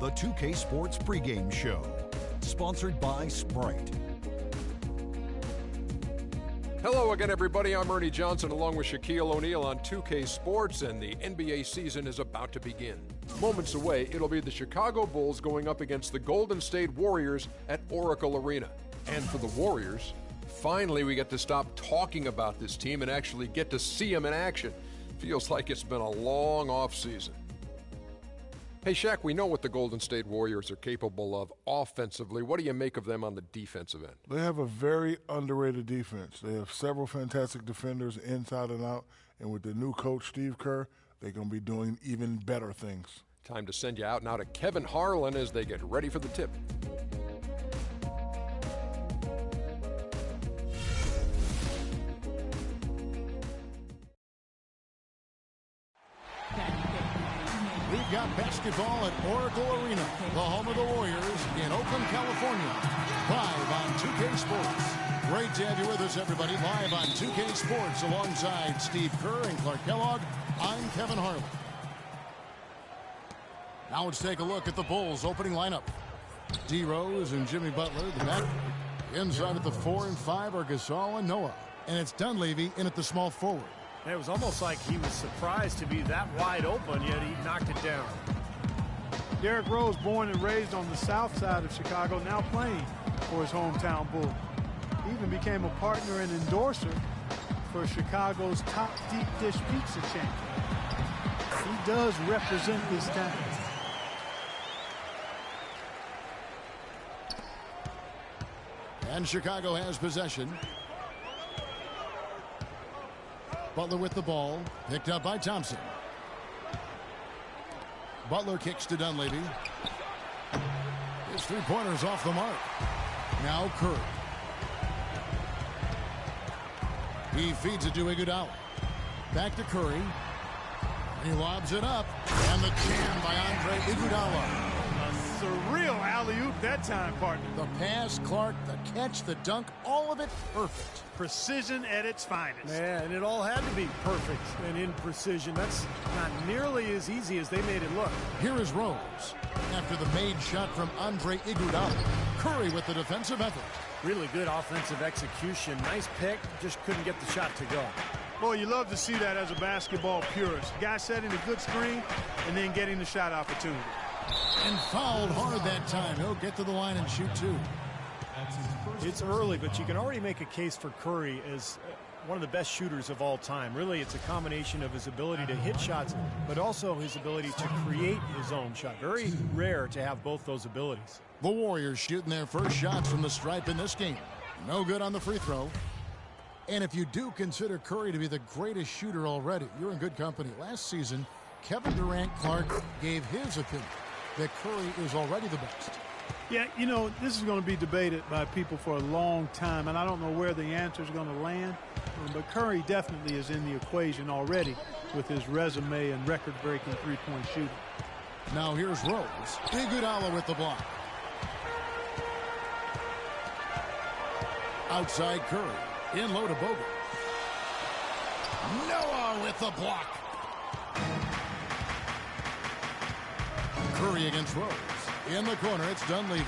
the 2K Sports pregame show, sponsored by Sprite. Hello again, everybody. I'm Ernie Johnson along with Shaquille O'Neal on 2K Sports, and the NBA season is about to begin. Moments away, it'll be the Chicago Bulls going up against the Golden State Warriors at Oracle Arena. And for the Warriors, finally we get to stop talking about this team and actually get to see them in action. Feels like it's been a long offseason. Hey, Shaq, we know what the Golden State Warriors are capable of offensively. What do you make of them on the defensive end? They have a very underrated defense. They have several fantastic defenders inside and out, and with the new coach, Steve Kerr, they're going to be doing even better things. Time to send you out now to Kevin Harlan as they get ready for the tip. We've got basketball at Oracle Arena, the home of the Warriors in Oakland, California. Live on 2K Sports. Great to have you with us, everybody. Live on 2K Sports alongside Steve Kerr and Clark Kellogg. I'm Kevin Harlan. Now let's take a look at the Bulls' opening lineup. D. Rose and Jimmy Butler, the back. Inside at the 4 and 5 are Gasol and Noah. And it's Dunleavy in at the small forward. It was almost like he was surprised to be that wide open, yet he knocked it down. Derrick Rose, born and raised on the south side of Chicago, now playing for his hometown Bulls. He even became a partner and endorser for Chicago's top deep dish pizza chain. He does represent this town. And Chicago has possession. Butler with the ball, picked up by Thompson. Butler kicks to Dunleavy. His three-pointer's off the mark. Now Curry. He feeds it to Iguodala. Back to Curry. He lobs it up. And the jam by Andre Iguodala. A surreal alley-oop that time, partner. The pass, Clark, the catch, the dunk, all of it perfect. Precision at its finest. Yeah, and it all had to be perfect and in precision. That's not nearly as easy as they made it look. Here is Rose. After the made shot from Andre Iguodala. Curry with the defensive effort. Really good offensive execution. Nice pick, just couldn't get the shot to go. Boy, you love to see that as a basketball purist. Guy setting a good screen and then getting the shot opportunity. And fouled hard that time. He'll get to the line and shoot two. It's early, but you can already make a case for Curry as one of the best shooters of all time. Really, it's a combination of his ability to hit shots, but also his ability to create his own shot. Very rare to have both those abilities. The Warriors shooting their first shots from the stripe in this game. No good on the free throw. And if you do consider Curry to be the greatest shooter already, you're in good company. Last season, Kevin Durant Clark gave his opinion that Curry is already the best. Yeah, you know, this is going to be debated by people for a long time, and I don't know where the answer is going to land. But Curry definitely is in the equation already with his resume and record-breaking three-point shooting. Now here's Rose. Iguodala with the block. Outside Curry. In low to Bogut. Noah with the block. Curry against Rose. In the corner, it's Dunleavy.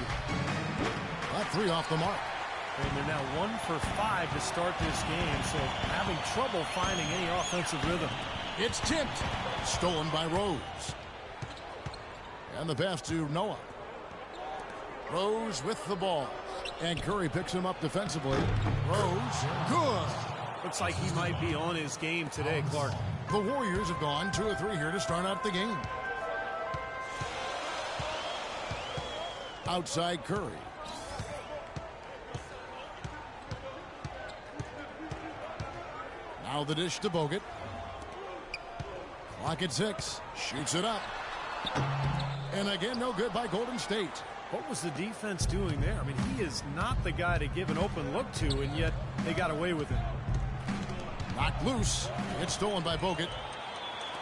That three off the mark. And they're now 1 for 5 to start this game, so having trouble finding any offensive rhythm. It's tipped. Stolen by Rose. And the pass to Noah. Rose with the ball. And Curry picks him up defensively. Rose, good. Looks like he might be on his game today, Clark. The Warriors have gone 2 or 3 here to start out the game. Outside Curry. Now the dish to Bogut. Clock at 6. Shoots it up. And again, no good by Golden State. What was the defense doing there? I mean, he is not the guy to give an open look to, and yet they got away with it. Knocked loose. It's stolen by Bogut.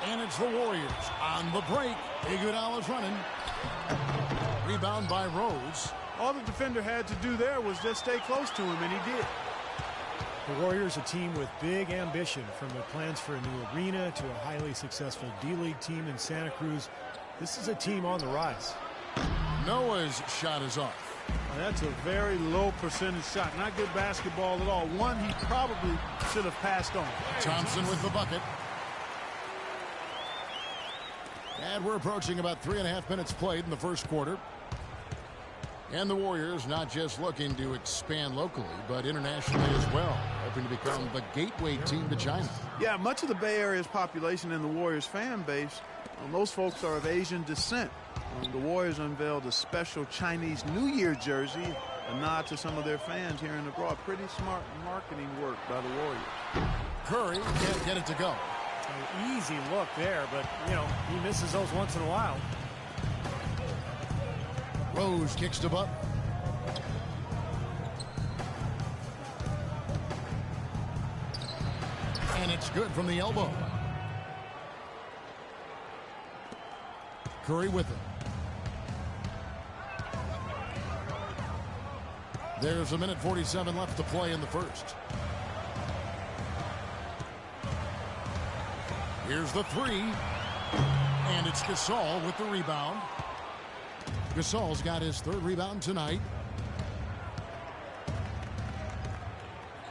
And it's the Warriors on the break. Iguodala's running. Rebound by Rose. All the defender had to do there was just stay close to him, and he did. The Warriors, a team with big ambition, from their plans for a new arena to a highly successful D-League team in Santa Cruz. This is a team on the rise. Noah's shot is off. That's a very low percentage shot. Not good basketball at all. One he probably should have passed on. Thompson with the bucket. And we're approaching about 3.5 minutes played in the first quarter. And the Warriors not just looking to expand locally, but internationally as well, hoping to become the gateway team to China. Yeah, much of the Bay Area's population and the Warriors fan base, those folks are of Asian descent. The Warriors unveiled a special Chinese New Year jersey, a nod to some of their fans here and abroad. Pretty smart marketing work by the Warriors. Curry can't get it to go. An easy look there, but, you know, he misses those once in a while. Rose kicks to Butler. And it's good from the elbow. Curry with it. There's 1:47 left to play in the first. Here's the three. And it's Gasol with the rebound. Gasol's got his third rebound tonight.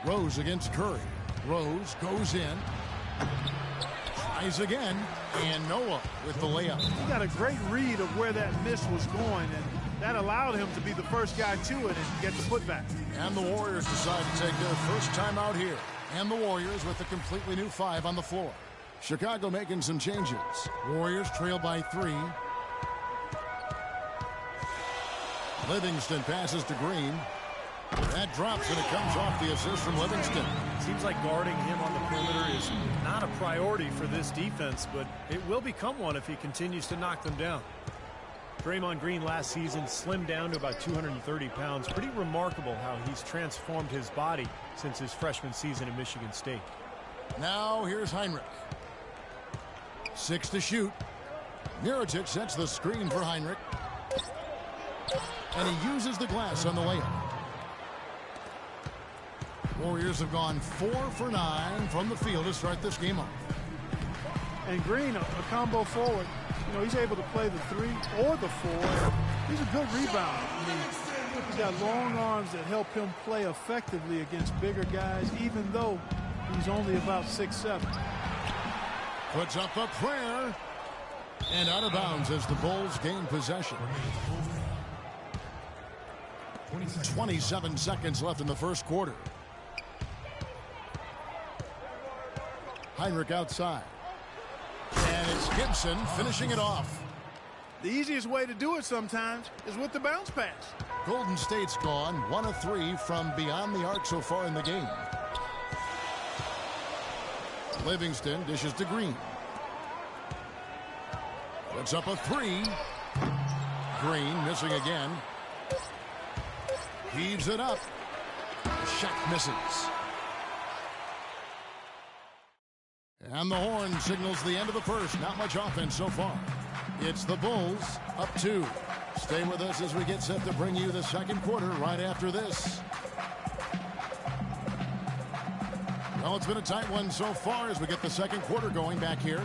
Rose against Curry. Rose goes in. Tries again. And Noah with the layup. He got a great read of where that miss was going, and that allowed him to be the first guy to it and get the putback. And the Warriors decide to take their first time out here. And the Warriors with a completely new 5 on the floor. Chicago making some changes. Warriors trail by 3. Livingston passes to Green. That drops and it comes off the assist from Livingston. Seems like guarding him on the perimeter is not a priority for this defense, but it will become one if he continues to knock them down. Draymond Green last season slimmed down to about 230 pounds. Pretty remarkable how he's transformed his body since his freshman season at Michigan State. Now here's Heinrich. 6 to shoot. Mirotic sets the screen for Heinrich. And he uses the glass on the layup. Warriors have gone 4 for 9 from the field to start this game off. And Green, a combo forward, you know, he's able to play the 3 or the 4. He's a good rebounder. I mean, he's got long arms that help him play effectively against bigger guys, even though he's only about 6'7". Puts up a prayer. And out of bounds as the Bulls gain possession. 27 seconds left in the first quarter. Heinrich outside. And it's Gibson finishing it off. The easiest way to do it sometimes is with the bounce pass. Golden State's gone 1 of 3 from beyond the arc so far in the game. Livingston dishes to Green. Puts up a 3. Green missing again. Heaves it up. The shot misses. And the horn signals the end of the first. Not much offense so far. It's the Bulls up 2. Stay with us as we get set to bring you the second quarter right after this. Well, it's been a tight one so far as we get the second quarter going back here.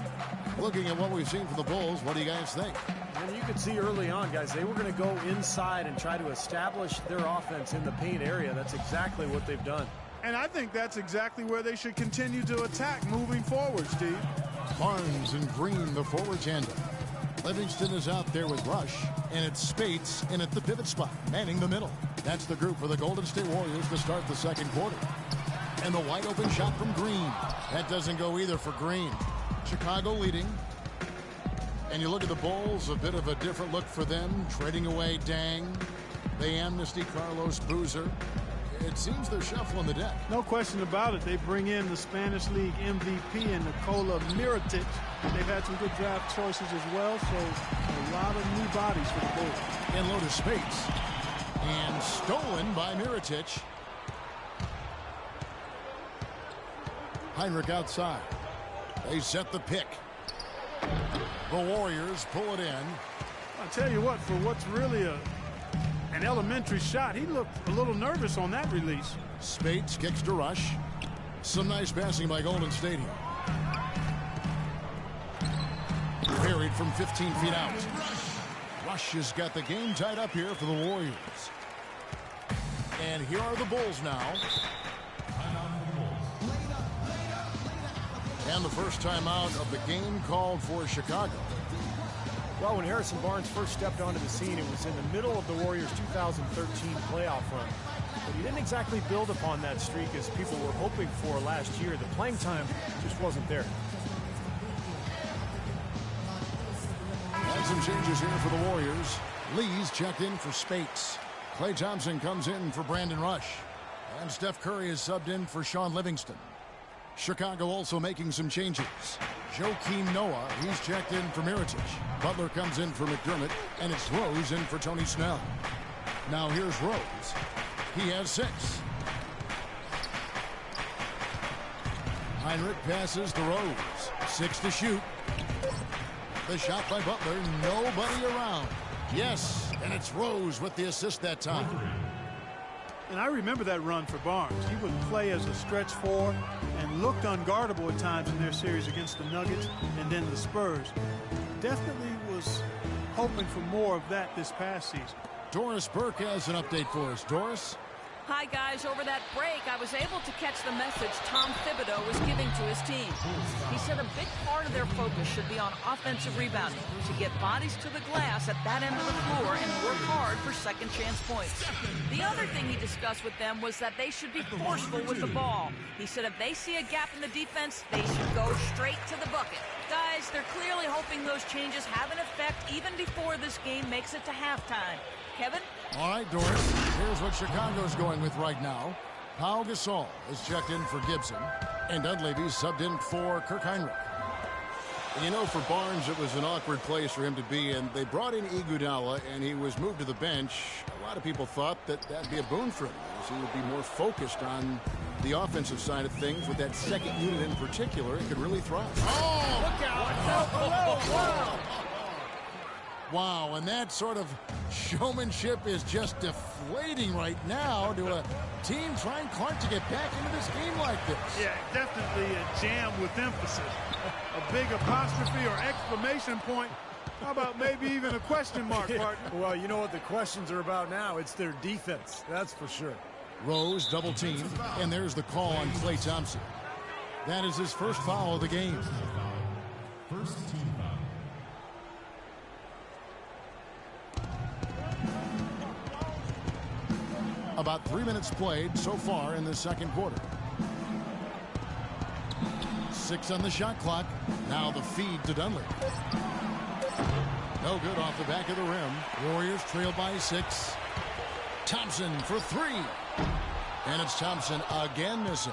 Looking at what we've seen from the Bulls, what do you guys think? And you could see early on, guys, they were going to go inside and try to establish their offense in the paint area. That's exactly what they've done. And I think that's exactly where they should continue to attack moving forward, Steve. Barnes and Green, the forward tandem. Livingston is out there with Rush, and it's Spates in at the pivot spot, manning the middle. That's the group for the Golden State Warriors to start the second quarter. And the wide open shot from Green. That doesn't go either for Green. Chicago leading. And you look at the Bulls, a bit of a different look for them, trading away Dang. They amnesty Carlos Boozer. It seems they're shuffling the deck. No question about it. They bring in the Spanish League MVP and Nikola Mirotic. They've had some good draft choices as well, so a lot of new bodies for the Bulls. And Lotus Spates. And stolen by Mirotic. Heinrich outside. They set the pick. The Warriors pull it in. I'll tell you what, for what's really an elementary shot, he looked a little nervous on that release. Spates kicks to Rush. Some nice passing by Golden State here. Buried from 15 feet out. Rush has got the game tied up here for the Warriors. And here are the Bulls now. And the first timeout of the game called for Chicago. Well, when Harrison Barnes first stepped onto the scene, it was in the middle of the Warriors' 2013 playoff run. But he didn't exactly build upon that streak as people were hoping for last year. The playing time just wasn't there. And some changes here for the Warriors. Lee's checked in for Spates. Klay Thompson comes in for Brandon Rush. And Steph Curry is subbed in for Sean Livingston. Chicago also making some changes. Joakim Noah, he's checked in for Mirotic. Butler comes in for McDermott, and it's Rose in for Tony Snell. Now here's Rose. He has 6. Heinrich passes to Rose. 6 to shoot. The shot by Butler, nobody around. Yes, and it's Rose with the assist that time. And I remember that run for Barnes. He would play as a stretch 4 and looked unguardable at times in their series against the Nuggets and then the Spurs. Definitely was hoping for more of that this past season. Doris Burke has an update for us. Doris? Hi, guys. Over that break, I was able to catch the message Tom Thibodeau was giving to his team. He said a big part of their focus should be on offensive rebounding, to get bodies to the glass at that end of the floor and work hard for second-chance points. The other thing he discussed with them was that they should be forceful with the ball. He said if they see a gap in the defense, they should go straight to the bucket. Guys, they're clearly hoping those changes have an effect even before this game makes it to halftime. Kevin? All right, Doris. Here's what Chicago's going with right now. Pau Gasol is checked in for Gibson, and Dunleavy's subbed in for Kirk Heinrich. You know, for Barnes, it was an awkward place for him to be in. They brought in Iguodala, and he was moved to the bench. A lot of people thought that that'd be a boon for him, as he would be more focused on the offensive side of things. With that second unit in particular, it could really thrive. Oh! Look out! Wow, and that sort of showmanship is just deflating right now to a team trying Clark to get back into this game like this. Yeah, definitely a jam with emphasis. A big apostrophe or exclamation point. How about maybe even a question mark, partner? Well, you know what the questions are about now. It's their defense, that's for sure. Rose double teamed, and there's the call on Klay Thompson. That is his first foul of the game. First team foul. About 3 minutes played so far in the second quarter. 6 on the shot clock. Now the feed to Dunleavy. No good off the back of the rim. Warriors trail by 6. Thompson for 3. And it's Thompson again missing.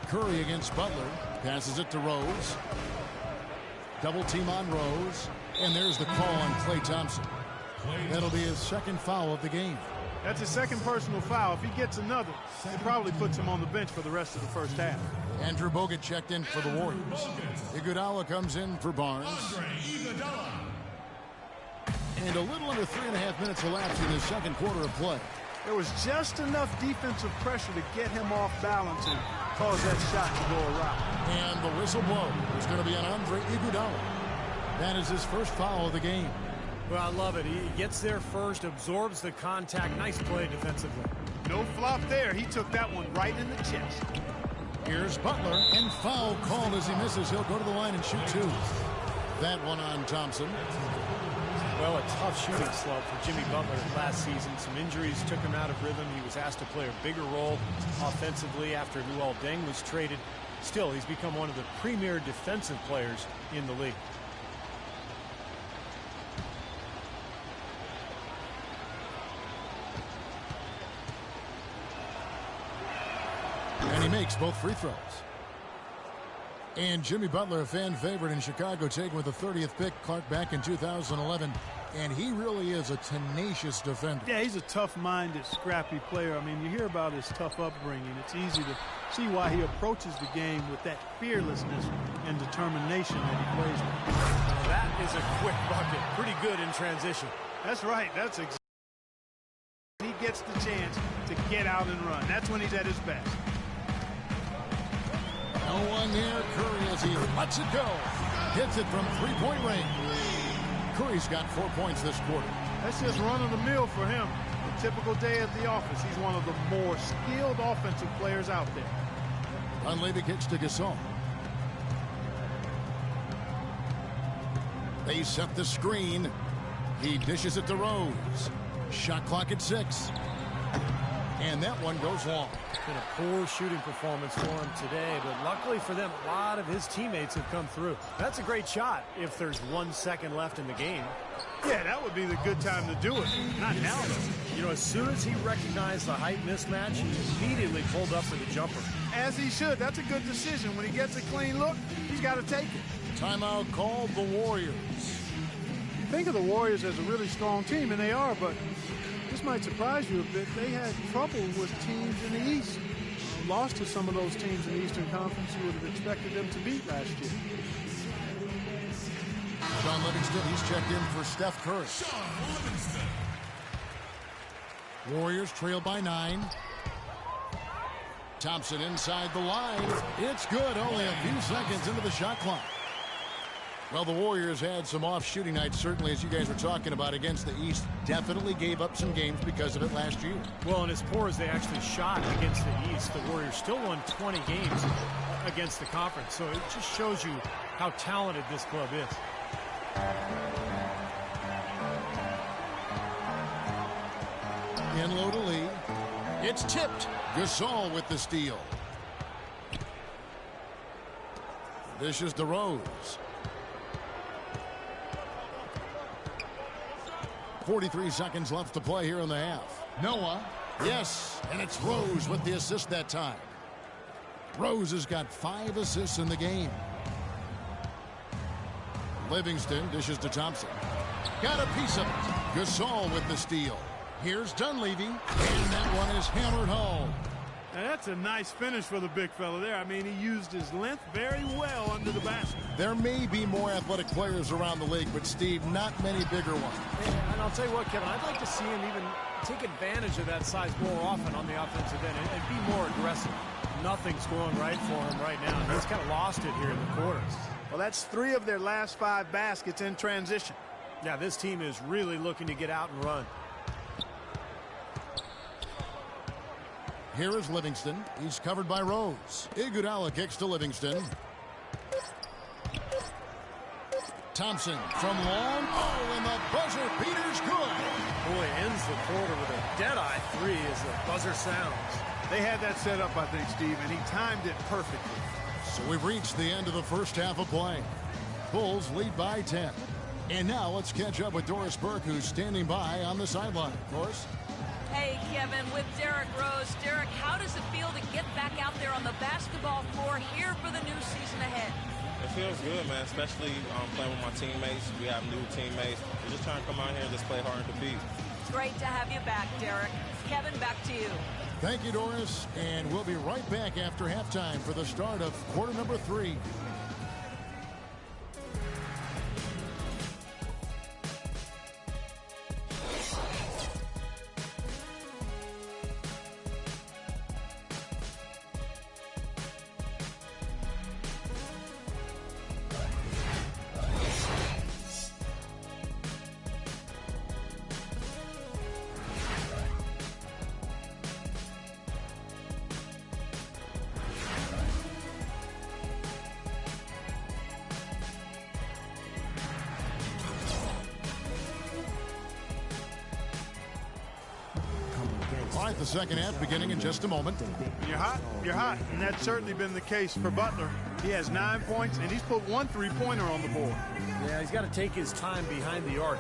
Curry against Butler. Passes it to Rose. Double team on Rose. And there's the call on Klay Thompson. That'll be his second foul of the game. That's his second personal foul. If he gets another, it probably puts him on the bench for the rest of the first half. Andrew Bogut checked in for the Warriors. Iguodala comes in for Barnes. And a little under 3.5 minutes elapsed in the second quarter of play. There was just enough defensive pressure to get him off balance and cause that shot to go around. And the whistle blows. It's going to be on Andre Iguodala. That is his first foul of the game. Well, I love it. He gets there first, absorbs the contact. Nice play defensively. No flop there. He took that one right in the chest. Here's Butler, and foul called as he misses. He'll go to the line and shoot 2. That one on Thompson. Well, a tough shooting slump for Jimmy Butler last season. Some injuries took him out of rhythm. He was asked to play a bigger role offensively after Luol Deng was traded. Still, he's become one of the premier defensive players in the league. And he makes both free throws. And Jimmy Butler, a fan favorite in Chicago, taken with the 30th pick, Clark, back in 2011. And he really is a tenacious defender. Yeah, he's a tough-minded, scrappy player. I mean, you hear about his tough upbringing. It's easy to see why he approaches the game with that fearlessness and determination that he plays with. That is a quick bucket. Pretty good in transition. That's right. That's exactly. He gets the chance to get out and run. That's when he's at his best. No one near Curry as he lets it go. Hits it from three-point range. Curry's got 4 points this quarter. That's just run-of-the-mill for him. A typical day at the office. He's one of the more skilled offensive players out there. Dunleavy kicks to Gasol. They set the screen. He dishes it to Rose. Shot clock at 6. And that one goes long. Been a poor shooting performance for him today, but luckily for them, a lot of his teammates have come through. That's a great shot if there's 1 second left in the game. Yeah, that would be the good time to do it. Not now, though. You know, as soon as he recognized the height mismatch, he immediately pulled up for the jumper. As he should. That's a good decision. When he gets a clean look, he's got to take it. Timeout called the Warriors. You think of the Warriors as a really strong team, and they are, but this might surprise you a bit. They had trouble with teams in the East. Lost to some of those teams in the Eastern Conference you would have expected them to beat last year. Sean Livingston, he's checked in for Steph Curry. Warriors trail by 9. Thompson inside the line. It's good. Only a few seconds into the shot clock. Well, the Warriors had some off shooting nights, certainly, as you guys were talking about, against the East. Definitely gave up some games because of it last year. Well, and as poor as they actually shot against the East, the Warriors still won 20 games against the conference. So it just shows you how talented this club is. In low to Lee. It's tipped. Gasol with the steal. Dishes to Rose. 43 seconds left to play here in the half. Noah. Yes, and it's Rose with the assist that time. Rose has got 5 assists in the game. Livingston dishes to Thompson. Got a piece of it. Gasol with the steal. Here's Dunleavy, and that one is hammered home. Now that's a nice finish for the big fella there. I mean, he used his length very well under the basket. There may be more athletic players around the league, but, Steve, not many bigger ones. And I'll tell you what, Kevin, I'd like to see him even take advantage of that size more often on the offensive end and be more aggressive. Nothing's going right for him right now. He's kind of lost it here in the quarters. Well, that's 3 of their last 5 baskets in transition. Yeah, this team is really looking to get out and run. Here is Livingston. He's covered by Rose. Iguodala kicks to Livingston. Thompson from long. Oh, and the buzzer beater's good. Boy, ends the quarter with a dead-eye 3 as the buzzer sounds. They had that set up, I think, Steve, and he timed it perfectly. So we've reached the end of the first half of play. Bulls lead by 10. And now let's catch up with Doris Burke, who's standing by on the sideline. Doris? Hey, Kevin, with Derrick Rose. Derrick, how does it feel to get back out there on the basketball floor here for the new season ahead? It feels good, man, especially playing with my teammates. We have new teammates. We're just trying to come out here and just play hard and compete. Great to have you back, Derrick. Kevin, back to you. Thank you, Doris. And we'll be right back after halftime for the start of quarter number 3. All right, the second half beginning in just a moment. You're hot, and that's certainly been the case for Butler. He has 9 points, and he's put 1 3-pointer on the board. Yeah, he's got to take his time behind the arc.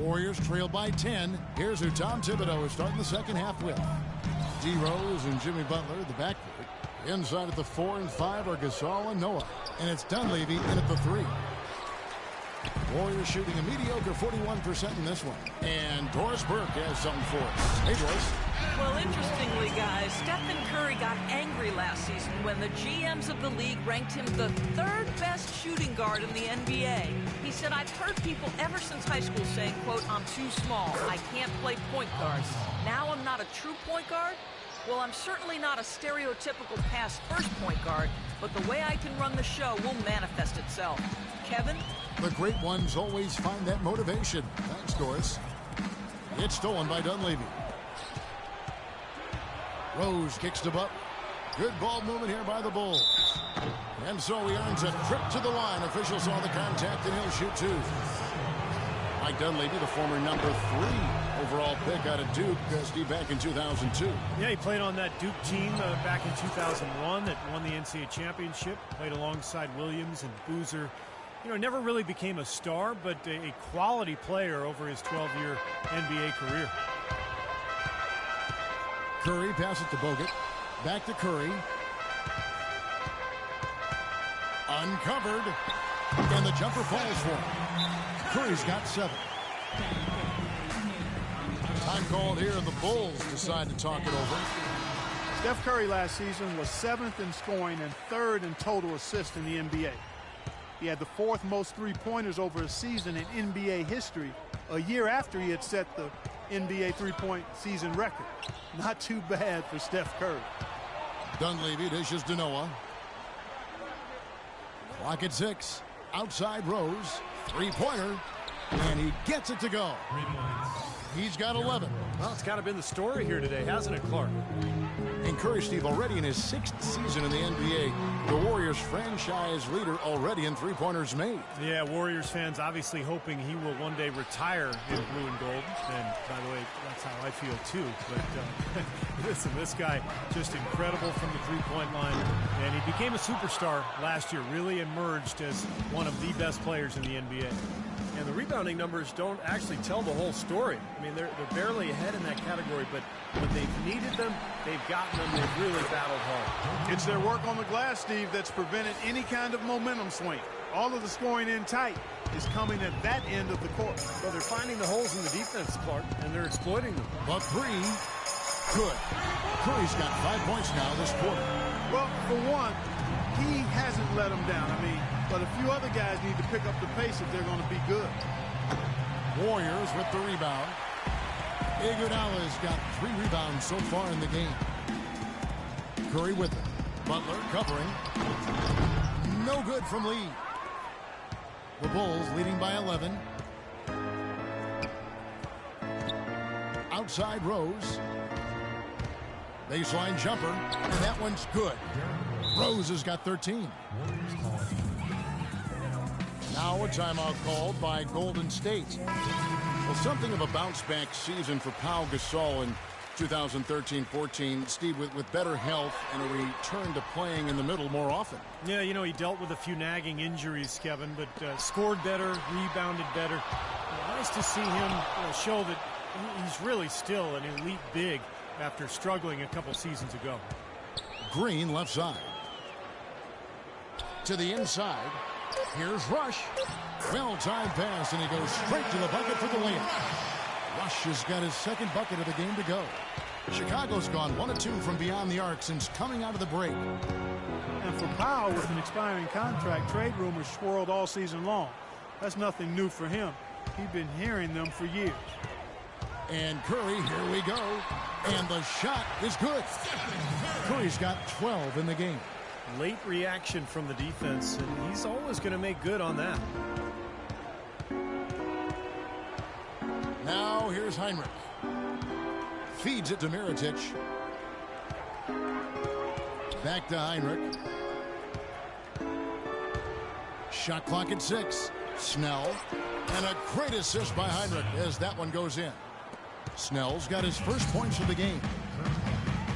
Warriors trail by 10. Here's who Tom Thibodeau is starting the second half with. D. Rose and Jimmy Butler, the backcourt. Inside at the 4 and 5 are Gasol and Noah. And it's Dunleavy in at the 3. Warriors shooting a mediocre 41% in this one. And Doris Burke has something for us. Hey, Doris. Well, interestingly, guys, Stephen Curry got angry last season when the GMs of the league ranked him the 3rd best shooting guard in the NBA. He said, I've heard people ever since high school saying, quote, I'm too small. I can't play point guard. Now I'm not a true point guard? Well, I'm certainly not a stereotypical pass-first point guard, but the way I can run the show will manifest itself. Kevin? The great ones always find that motivation. Thanks, Doris. It's stolen by Dunleavy. Rose kicks to Butler. Good ball movement here by the Bulls. And so he earns a trip to the line. Officials saw the contact, and he'll shoot 2. Mike Dunleavy, the former number 3 overall pick out of Duke, Steve, back in 2002. Yeah, he played on that Duke team back in 2001 that won the NCAA championship. Played alongside Williams and Boozer. You know, never really became a star, but a quality player over his 12-year NBA career. Curry passes to Bogut. Back to Curry. Uncovered. And the jumper falls for him. Curry's got 7. Time called here, and the Bulls decide to talk it over. Steph Curry last season was 7th in scoring and 3rd in total assists in the NBA. He had the 4th most three-pointers over a season in NBA history, a year after he had set the NBA three-point season record. Not too bad for Steph Curry. Dunleavy dishes to Noah. Clock at 6. Outside Rose. Three-pointer. And he gets it to go. He's got 11. Well, it's kind of been the story here today, hasn't it, Clark? And Curry, Steve, already in his 6th season in the NBA, the Warriors franchise leader already in three-pointers made. Yeah, Warriors fans obviously hoping he will one day retire in blue and gold. And by the way, that's how I feel too. But listen, this guy just incredible from the three-point line. And he became a superstar last year, really emerged as one of the best players in the NBA. And the rebounding numbers don't actually tell the whole story. I mean, they're barely ahead in that category, but when they've needed them, they've gotten them. They've really battled hard. It's their work on the glass, Steve, that's prevented any kind of momentum swing. All of the scoring in tight is coming at that end of the court. So they're finding the holes in the defense, Clark, and they're exploiting them. But 3, good. Curry's got 5 points now this quarter. Well, for one, he hasn't let them down. I mean, but a few other guys need to pick up the pace if they're going to be good. Warriors with the rebound. Iguodala's got 3 rebounds so far in the game. Curry with it. Butler covering. No good from Lee. The Bulls leading by 11. Outside Rose. Baseline jumper. And that one's good. Rose has got 13. Now a timeout called by Golden State. Well, something of a bounce-back season for Pau Gasol in 2013-14. Steve, with better health and a return to playing in the middle more often. Yeah, you know, he dealt with a few nagging injuries, Kevin, but scored better, rebounded better. Nice to see him show that he's really still an elite big after struggling a couple seasons ago. Green left side. To the inside. Here's Rush. Well-timed pass, and he goes straight to the bucket for the layup. Rush has got his 2nd bucket of the game to go. Chicago's gone 1 of 2 from beyond the arc since coming out of the break. And for Powell, with an expiring contract, trade rumors swirled all season long. That's nothing new for him. He's been hearing them for years. And Curry, here we go. And the shot is good. Curry's got 12 in the game. Late reaction from the defense, and he's always going to make good on that. Now here's Heinrich. Feeds it to Mirotic. Back to Heinrich. Shot clock at 6. Snell. And a great assist by Heinrich as that one goes in. Snell's got his first points of the game.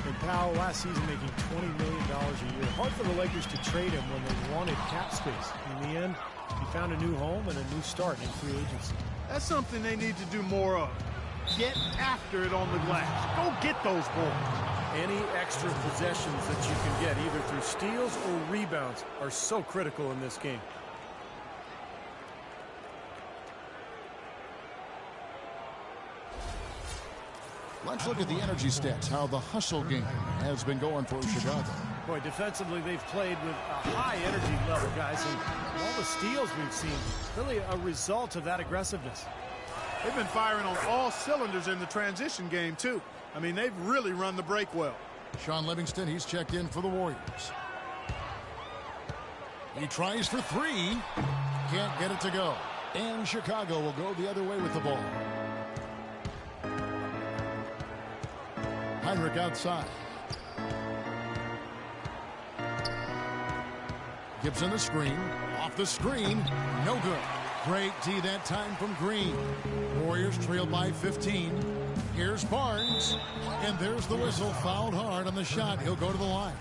And Powell last season making $20 million a year. Hard for the Lakers to trade him when they wanted cap space. In the end, he found a new home and a new start in free agency. That's something they need to do more of. Get after it on the glass. Go get those balls. Any extra possessions that you can get, either through steals or rebounds, are so critical in this game. Let's look at the energy stats, how the hustle game has been going for Chicago. Boy, defensively, they've played with a high energy level, guys, and all the steals we've seen, really a result of that aggressiveness. They've been firing on all cylinders in the transition game, too. I mean, they've really run the break well. Shaun Livingston, he's checked in for the Warriors. He tries for three. Can't get it to go. And Chicago will go the other way with the ball. Heinrich outside. Gibson the screen. Off the screen. No good. Great D that time from Green. Warriors trail by 15. Here's Barnes. And there's the whistle. Fouled hard on the shot. He'll go to the line.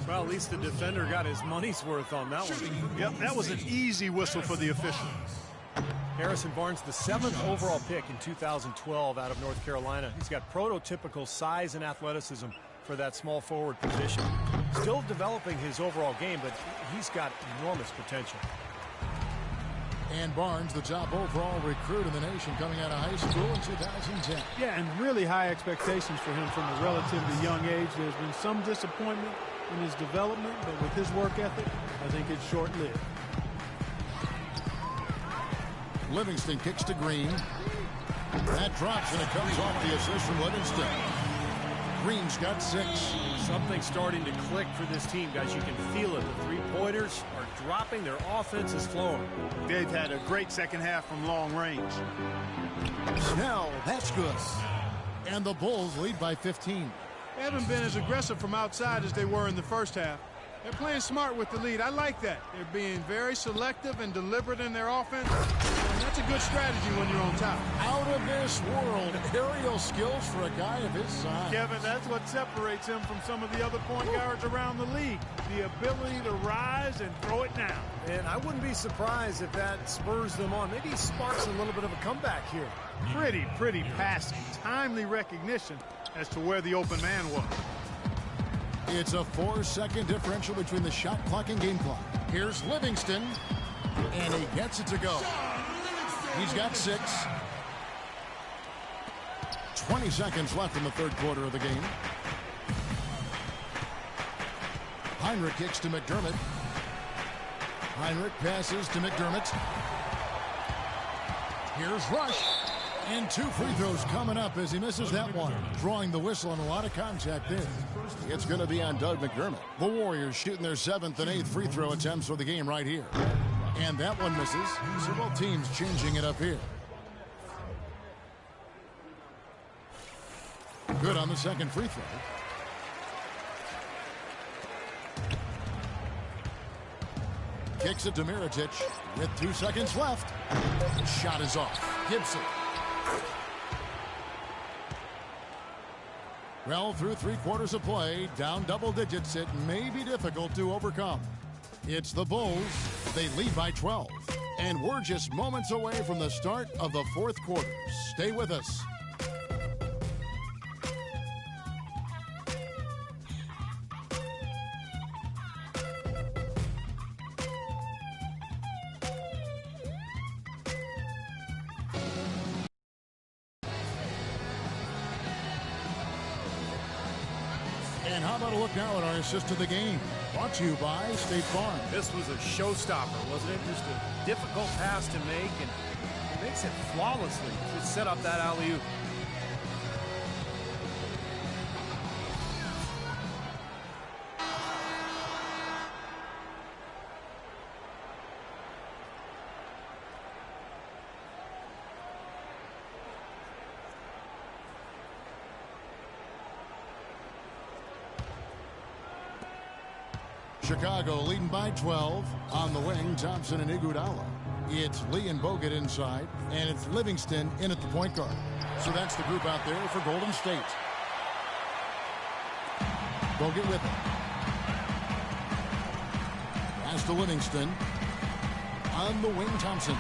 Well, at least the defender got his money's worth on that one. Yep, that was an easy whistle for the official. Harrison Barnes, the 7th overall pick in 2012 out of North Carolina. He's got prototypical size and athleticism for that small forward position. Still developing his overall game, but he's got enormous potential. And Barnes, the top overall recruit in the nation, coming out of high school in 2010. Yeah, and really high expectations for him from a relatively young age. There's been some disappointment in his development, but with his work ethic, I think it's short-lived. Livingston kicks to Green. That drops, and it comes off the assist from Livingston. Green's got 6. Something's starting to click for this team, guys. You can feel it. The three-pointers are dropping. Their offense is flowing. They've had a great second half from long range. Snell, that's good. And the Bulls lead by 15. They haven't been as aggressive from outside as they were in the first half. They're playing smart with the lead. I like that. They're being very selective and deliberate in their offense. And that's a good strategy when you're on top. Out of this world, aerial skills for a guy of his size. Kevin, that's what separates him from some of the other point guards around the league. The ability to rise and throw it down. And I wouldn't be surprised if that spurs them on. Maybe sparks a little bit of a comeback here. Pretty passing. Timely recognition as to where the open man was. It's a 4-second differential between the shot clock and game clock. Here's Livingston, and he gets it to go. He's got 6. 20 seconds left in the third quarter of the game. Heinrich kicks to McDermott. Heinrich passes to McDermott. Here's Rush. And 2 free throws coming up as he misses that one. Drawing the whistle on a lot of contact there. It's going to be on Doug McDermott. The Warriors shooting their 7th and 8th free throw attempts for the game right here. And that one misses. So both teams changing it up here. Good on the second free throw. Kicks it to Mirotic with 2 seconds left. The shot is off. Gibson. Well, through 3 quarters of play, down double digits, it may be difficult to overcome. It's the Bulls. They lead by 12. And we're just moments away from the start of the 4th quarter. Stay with us. And how about a look now at our assist of the game? Brought to you by State Farm. This was a showstopper, wasn't it? Just a difficult pass to make, and he makes it flawlessly to set up that alley-oop. Chicago leading by 12. On the wing, Thompson and Iguodala. It's Lee and Bogut inside, and it's Livingston in at the point guard. So that's the group out there for Golden State. Bogut with it. Pass to Livingston. On the wing, Thompson.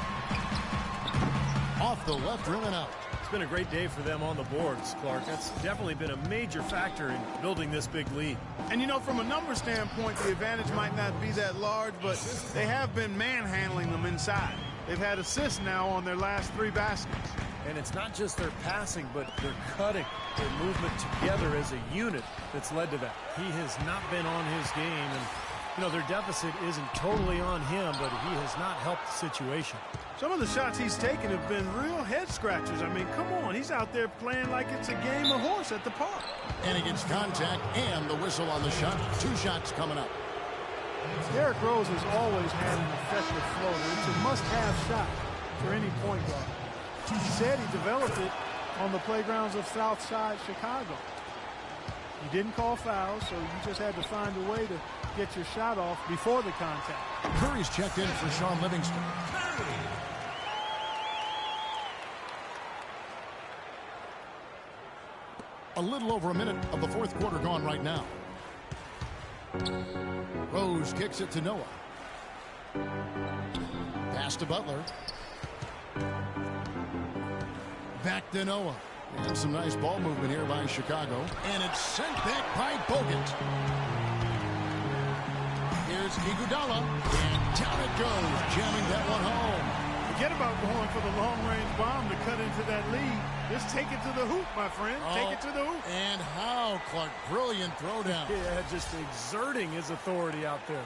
Off the left rim and out. It's been a great day for them on the boards, Clark. That's definitely been a major factor in building this big lead. And, you know, from a number standpoint, the advantage might not be that large, but they have been manhandling them inside. They've had assists now on their last 3 baskets. And it's not just their passing, but their cutting, their movement together as a unit that's led to that. He has not been on his game, and you know, their deficit isn't totally on him, but he has not helped the situation. Some of the shots he's taken have been real head scratchers. I mean, come on, he's out there playing like it's a game of horse at the park. And he gets contact and the whistle on the shot. 2 shots coming up. Derrick Rose has always had an effective floater. It's a must-have shot for any point guard. He said he developed it on the playgrounds of Southside Chicago. He didn't call fouls, so you just had to find a way to get your shot off before the contact. Curry's checked in for Sean Livingston. A little over a minute of the 4th quarter gone right now. Rose kicks it to Noah. Pass to Butler. Back to Noah. And some nice ball movement here by Chicago. And it's sent back by Bogut. Here's Iguodala. And down it goes, jamming that one home. Forget about going for the long-range bomb to cut into that lead. Just take it to the hoop, my friend. Take it to the hoop. And how, Clark. Brilliant throwdown. Yeah, just exerting his authority out there.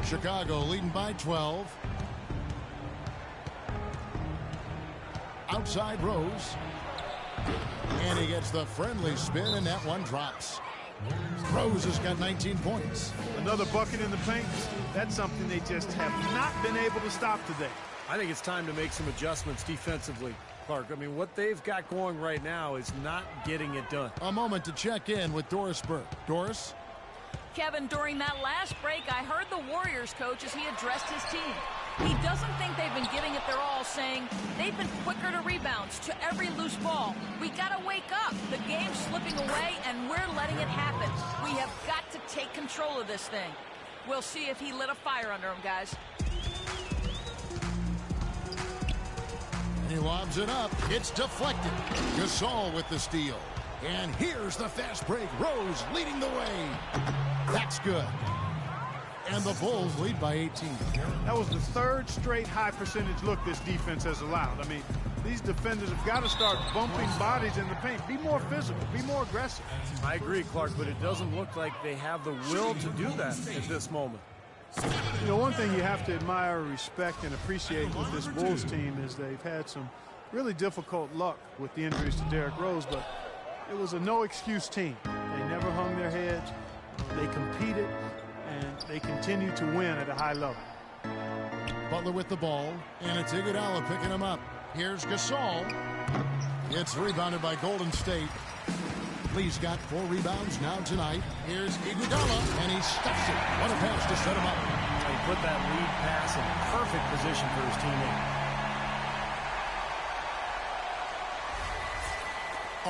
Chicago leading by 12. Outside Rose. And he gets the friendly spin, and that one drops. Rose has got 19 points. Another bucket in the paint. That's something they just have not been able to stop today. I think it's time to make some adjustments defensively, Clark. I mean, what they've got going right now is not getting it done. A moment to check in with Doris Burke. Doris? Kevin, during that last break, I heard the Warriors coach as he addressed his team. He doesn't think they've been giving it their all, saying they've been quicker to rebounds, to every loose ball. We got to wake up. The game's slipping away, and we're letting it happen. We have got to take control of this thing. We'll see if he lit a fire under him, guys. He lobs it up. It's deflected. Gasol with the steal. And here's the fast break. Rose leading the way. That's good. And the Bulls lead by 18. That was the 3rd straight high percentage look this defense has allowed. I mean, these defenders have got to start bumping bodies in the paint. Be more physical. Be more aggressive. I agree, Clark, but it doesn't look like they have the will to do that at this moment. You know, one thing you have to admire, respect, and appreciate with this Bulls team is they've had some really difficult luck with the injuries to Derrick Rose, but it was a no-excuse team. They never hung their heads. They competed, and they continue to win at a high level. Butler with the ball, and it's Iguodala picking him up. Here's Gasol. It's rebounded by Golden State. Lee's got 4 rebounds now tonight. Here's Iguodala, and he stuffs it. What a pass to set him up. He put that lead pass in perfect position for his teammate.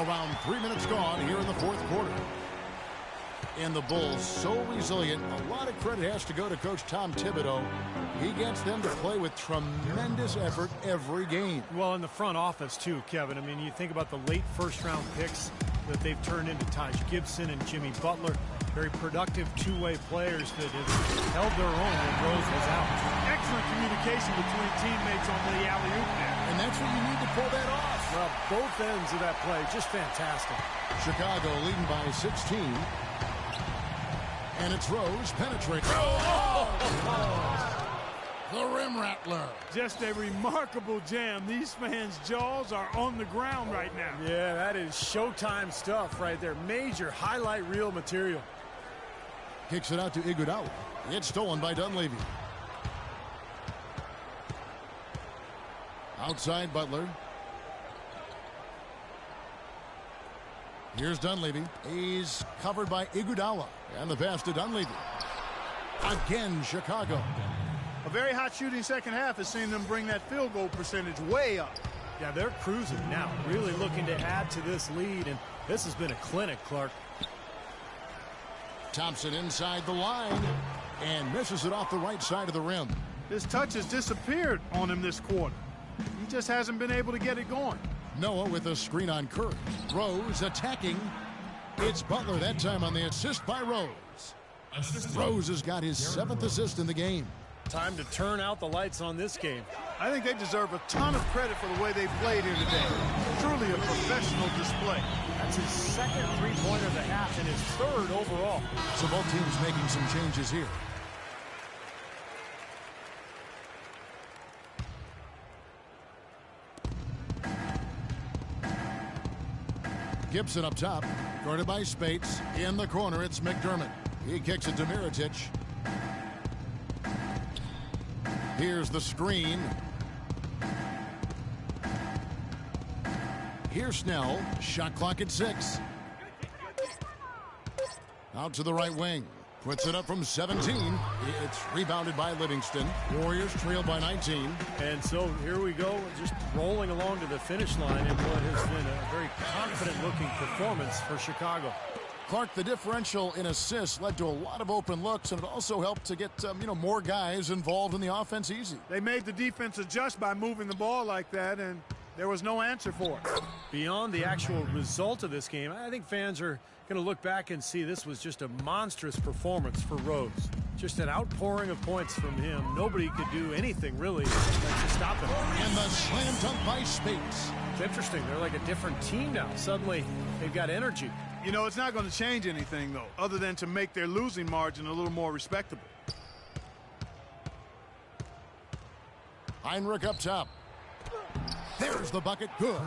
Around 3 minutes gone here in the 4th quarter. And the Bulls so resilient. A lot of credit has to go to Coach Tom Thibodeau. He gets them to play with tremendous effort every game. Well, in the front office, too, Kevin. I mean, you think about the late first-round picks that they've turned into Taj Gibson and Jimmy Butler. Very productive two-way players that have held their own when Rose was out. Excellent communication between teammates on the alley-oop there. And that's what you need to pull that off. Well, both ends of that play, just fantastic. Chicago leading by 16. And it's Rose penetrating. The rim rattler. Just a remarkable jam. These fans' jaws are on the ground right now. Yeah, that is Showtime stuff right there. Major highlight reel material. Kicks it out to Iguodala. It's stolen by Dunleavy. Outside Butler. Here's Dunleavy. He's covered by Iguodala. And the pass to Dunleavy. Again, Chicago. A very hot shooting second half has seen them bring that field goal percentage way up. Yeah, they're cruising now, really looking to add to this lead, and this has been a clinic, Clark. Thompson inside the line and misses it off the right side of the rim. His touch has disappeared on him this quarter. He just hasn't been able to get it going. Noah with a screen on Curry. Rose attacking. It's Butler that time on the assist by Rose. Rose has got his 7th assist in the game. Time to turn out the lights on this game. I think they deserve a ton of credit for the way they played here today. Truly a professional display. That's his second three-pointer of the half and his third overall. So both teams making some changes here. Gibson up top, guarded by Spates. In the corner, it's McDermott. He kicks it to Mirotic. Here's the screen. Here's Snell. Shot clock at 6. Out to the right wing. Puts it up from 17. It's rebounded by Livingston. Warriors trail by 19. And so here we go, just rolling along to the finish line in what has been a very confident-looking performance for Chicago. Clark, the differential in assists led to a lot of open looks, and it also helped to get more guys involved in the offense easy. They made the defense adjust by moving the ball like that, and there was no answer for it. Beyond the actual result of this game, I think fans are going to look back and see this was just a monstrous performance for Rose. Just an outpouring of points from him. Nobody could do anything really to stop him. And the slam dunk by Spates. It's interesting. They're like a different team now. Suddenly, they've got energy. You know, it's not going to change anything, though, other than to make their losing margin a little more respectable. Heinrich up top. There's the bucket. Good.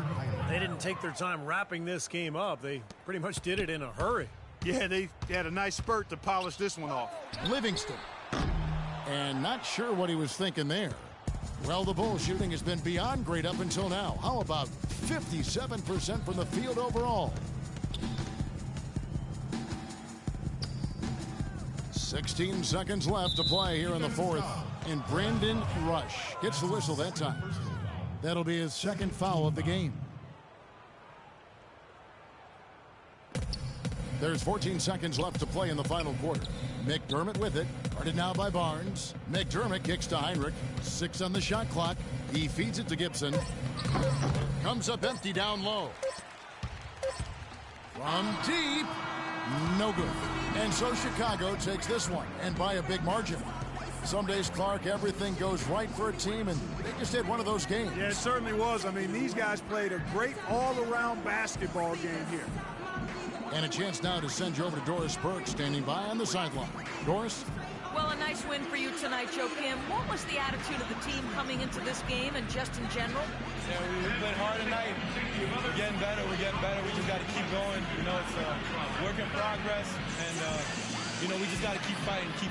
They didn't take their time wrapping this game up. They pretty much did it in a hurry. Yeah, they had a nice spurt to polish this one off. Livingston. And not sure what he was thinking there. Well, the Bulls shooting has been beyond great up until now. How about 57% from the field overall? 16 seconds left to play here in the fourth. And Brandon Rush gets the whistle that time. That'll be his second foul of the game. There's 14 seconds left to play in the final quarter. McDermott with it. Guarded now by Barnes. McDermott kicks to Heinrich. 6 on the shot clock. He feeds it to Gibson. Comes up empty down low. From deep. No good. And so Chicago takes this one, and by a big margin. Some days, Clark, everything goes right for a team, and they just had one of those games. Yeah, it certainly was. I mean, these guys played a great all-around basketball game here. And a chance now to send you over to Doris Burke, standing by on the sideline. Doris? Well, a nice win for you tonight, Joakim. What was the attitude of the team coming into this game and just in general? Yeah, we played hard tonight. We're getting better. We just got to keep going. You know, it's a work in progress. And, we just got to keep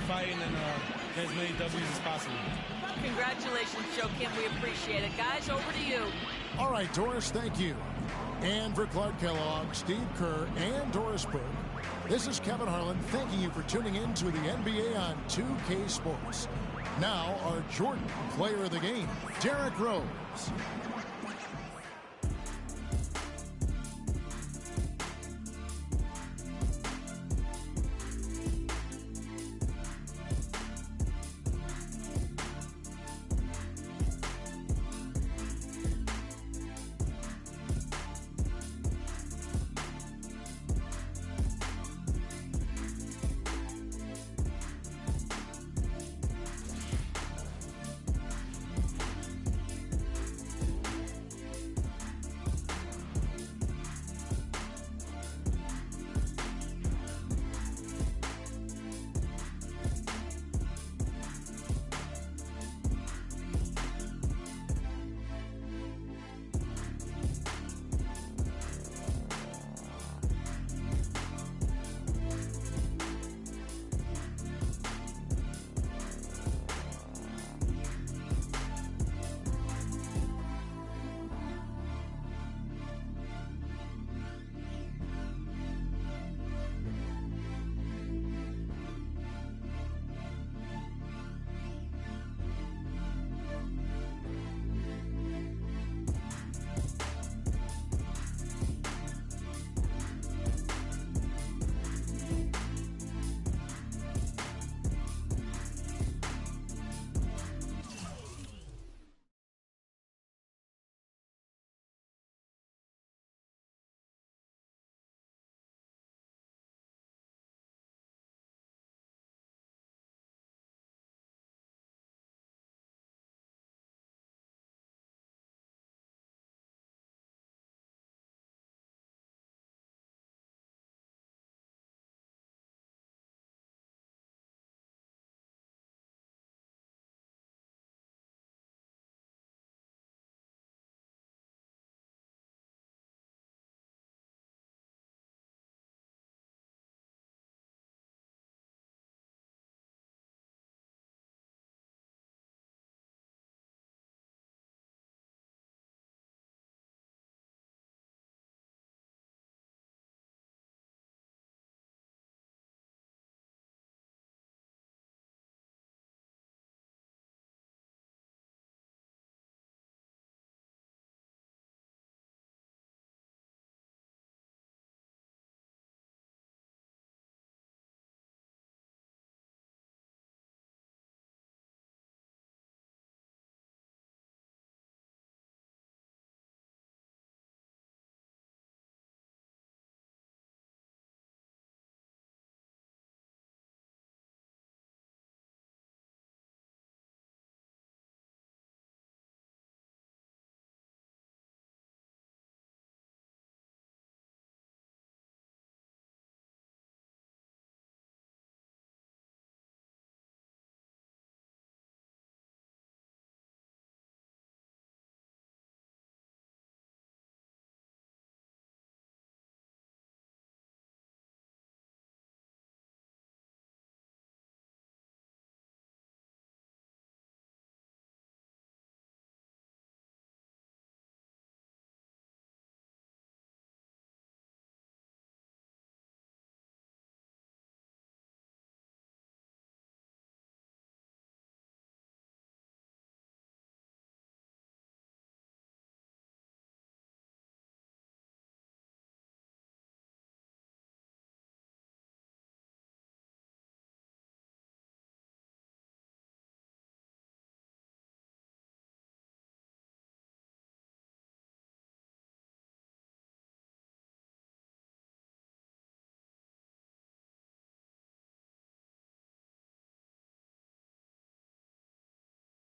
fighting, and get as many W's as possible. Congratulations, Joakim. We appreciate it. Guys, over to you. All right, Doris, thank you. And for Clark Kellogg, Steve Kerr, and Doris Burke, this is Kevin Harlan thanking you for tuning in to the NBA on 2K Sports. Now, our Jordan player of the game, Derrick Rose.